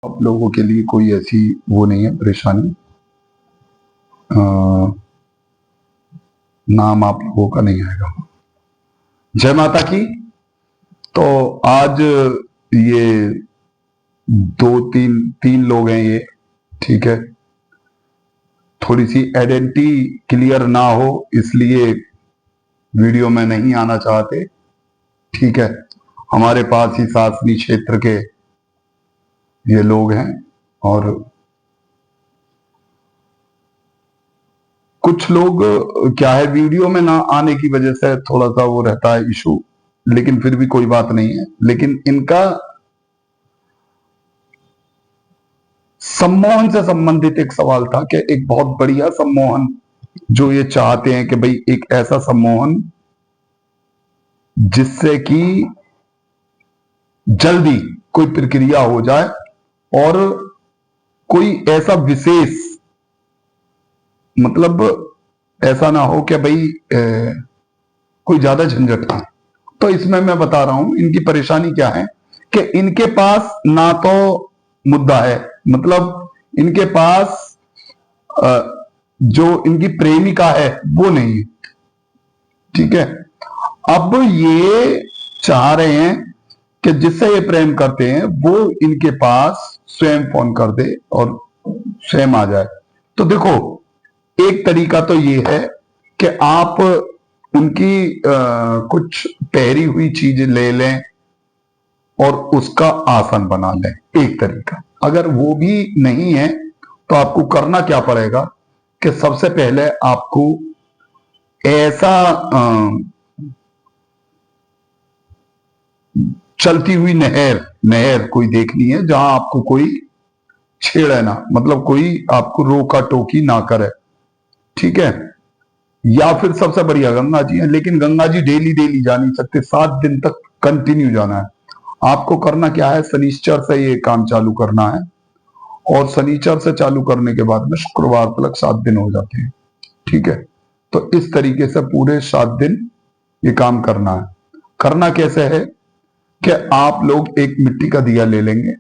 आप लोगों के लिए कोई ऐसी वो नहीं है परेशानी। नाम आप लोगों का नहीं आएगा। जय माता की। तो आज ये दो तीन तीन लोग हैं ये, ठीक है। थोड़ी सी आइडेंटिटी क्लियर ना हो इसलिए वीडियो में नहीं आना चाहते, ठीक है। हमारे पास ही शासनी क्षेत्र के ये लोग हैं और कुछ लोग क्या है वीडियो में ना आने की वजह से थोड़ा सा वो रहता है इशू, लेकिन फिर भी कोई बात नहीं है। लेकिन इनका सम्मोहन से संबंधित एक सवाल था कि एक बहुत बढ़िया सम्मोहन जो ये चाहते हैं कि भाई एक ऐसा सम्मोहन जिससे कि जल्दी कोई प्रक्रिया हो जाए और कोई ऐसा विशेष मतलब ऐसा ना हो कि भाई कोई ज्यादा झंझट ना। तो इसमें मैं बता रहा हूं इनकी परेशानी क्या है कि इनके पास ना तो मुद्दा है, मतलब इनके पास जो इनकी प्रेमिका है वो नहीं है, ठीक है। अब ये चाह रहे हैं कि जिससे ये प्रेम करते हैं वो इनके पास स्वयं फोन कर दे और स्वयं आ जाए। तो देखो एक तरीका तो ये है कि आप उनकी कुछ पहरी हुई चीज ले लें और उसका आसन बना लें, एक तरीका। अगर वो भी नहीं है तो आपको करना क्या पड़ेगा कि सबसे पहले आपको ऐसा चलती हुई नहर नहर कोई देखनी है जहां आपको कोई छेड़े ना, मतलब कोई आपको रोका टोकी ना करे, ठीक है। या फिर सबसे बढ़िया गंगा जी है, लेकिन गंगा जी डेली डेली जा नहीं सकते, 7 दिन तक कंटिन्यू जाना है। आपको करना क्या है, शनिश्चर से ये काम चालू करना है और शनिश्चर से चालू करने के बाद में शुक्रवार तक 7 दिन हो जाते हैं, ठीक है। तो इस तरीके से पूरे 7 दिन ये काम करना है। करना कैसे है कि आप लोग एक मिट्टी का दिया ले लेंगे,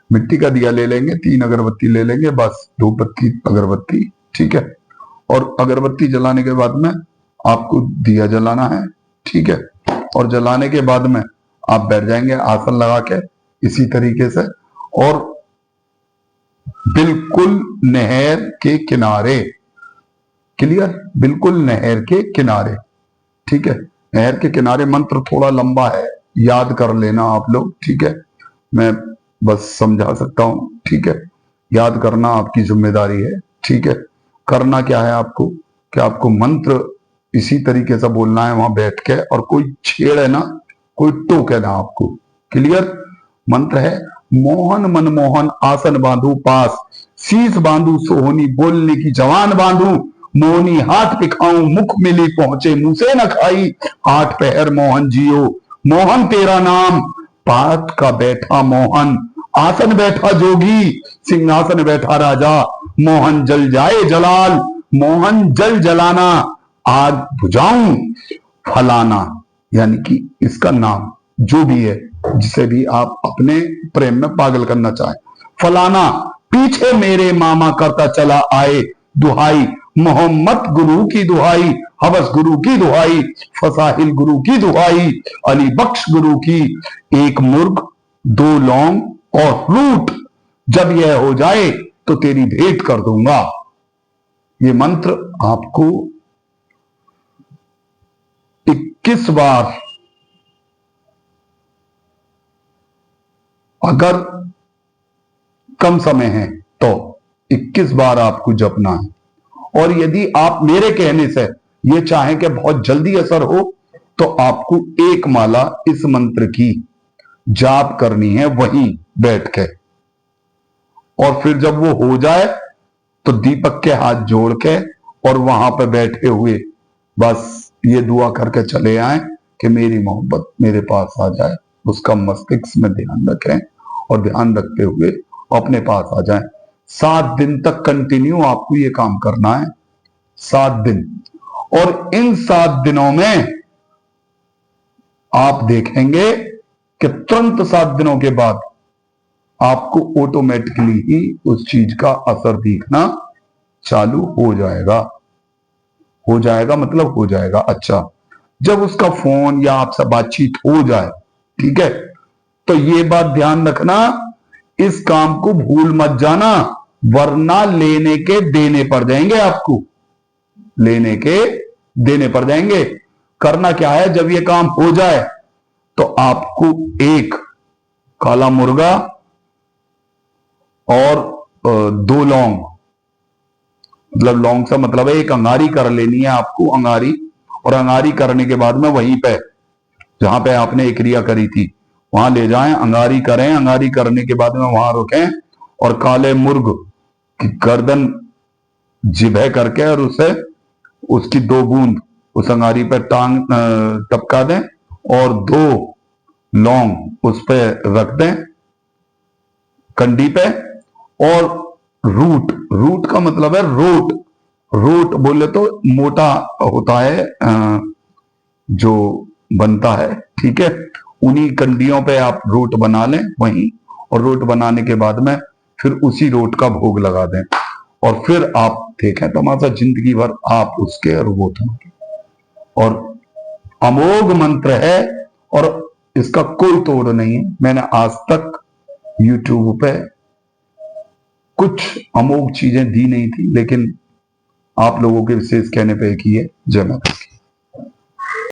मिट्टी का दिया ले लेंगे, 3 अगरबत्ती ले लेंगे, बस धूप बत्ती अगरबत्ती, ठीक है। और अगरबत्ती जलाने के बाद में आपको दिया जलाना है, ठीक है। और जलाने के बाद में आप बैठ जाएंगे आसन लगा के इसी तरीके से, और बिल्कुल नहर के किनारे, क्लियर, बिल्कुल नहर के किनारे, ठीक है। नहर के किनारे, मंत्र थोड़ा लंबा है, याद कर लेना आप लोग, ठीक है। मैं बस समझा सकता हूं, ठीक है। याद करना आपकी जिम्मेदारी है, ठीक है। करना क्या है आपको कि आपको मंत्र इसी तरीके से बोलना है वहां बैठ के, और कोई छेड़े ना, कोई टोके ना आपको, क्लियर। मंत्र है, मोहन मनमोहन आसन बांधू पास, शीश बांधू सोहनी बोलने की जवान बांधू, मोहनी हाथ पिखाऊं मुख मिली पहुंचे मुंह से न खाई, 8 पहर मोहन जियो मोहन तेरा नाम, पात का बैठा मोहन आसन बैठा जोगी, सिंहासन बैठा राजा, मोहन जल जाए जलाल, मोहन जल जलाना आग बुझाऊं फलाना। यानी कि इसका नाम जो भी है जिसे भी आप अपने प्रेम में पागल करना चाहे, फलाना पीछे मेरे मामा करता चला आए दुहाई, मोहम्मद गुरु की दुहाई, हवस गुरु की दुहाई, फसाहिल गुरु की दुहाई, अली बख्श गुरु की, एक मुर्ग 2 लौंग और फ्रूट, जब यह हो जाए तो तेरी भेंट कर दूंगा। ये मंत्र आपको 21 बार, अगर कम समय है तो 21 बार आपको जपना है। और यदि आप मेरे कहने से ये चाहें कि बहुत जल्दी असर हो तो आपको 1 माला इस मंत्र की जाप करनी है वहीं बैठ के, और फिर जब वो हो जाए तो दीपक के हाथ जोड़ के और वहां पर बैठे हुए बस ये दुआ करके चले आए कि मेरी मोहब्बत मेरे पास आ जाए। उसका मस्तिष्क में ध्यान रखें और ध्यान रखते हुए अपने पास आ जाए। 7 दिन तक कंटिन्यू आपको ये काम करना है, 7 दिन। और इन 7 दिनों में आप देखेंगे कि तुरंत 7 दिनों के बाद आपको ऑटोमेटिकली ही उस चीज का असर दिखना चालू हो जाएगा। हो जाएगा मतलब हो जाएगा। अच्छा, जब उसका फोन या आपसे बातचीत हो जाए, ठीक है, तो ये बात ध्यान रखना, इस काम को भूल मत जाना, वरना लेने के देने पड़ जाएंगे आपको, लेने के देने पड़ जाएंगे। करना क्या है, जब ये काम हो जाए तो आपको एक काला मुर्गा और दो लौंग, मतलब लौंग से मतलब है एक अंगारी कर लेनी है आपको, अंगारी। और अंगारी करने के बाद में वहीं पे जहां पे आपने एक क्रिया करी थी वहां ले जाएं, अंगारी करें। अंगारी करने के बाद में वहां रुकें और काले मुर्ग की गर्दन जिभे करके और उसे उसकी दो बूंद उस अंगारी पे टांग टपका दें और दो लौंग उस पे रख दें कंडी पे। और रूट, रूट का मतलब है रोट, रोट बोले तो मोटा होता है जो बनता है, ठीक है। उन्हीं कंडियों पे आप रोट बना लें वहीं, और रोट बनाने के बाद में फिर उसी रोट का भोग लगा दें और फिर आप देखें तमाशा, जिंदगी भर आप उसके रोबोट होंगे। और अमोघ मंत्र है और इसका कोई तोड़ नहीं है। मैंने आज तक YouTube पे कुछ अमोघ चीजें दी नहीं थी, लेकिन आप लोगों के विशेष कहने पे एक ही है। जय माता दी।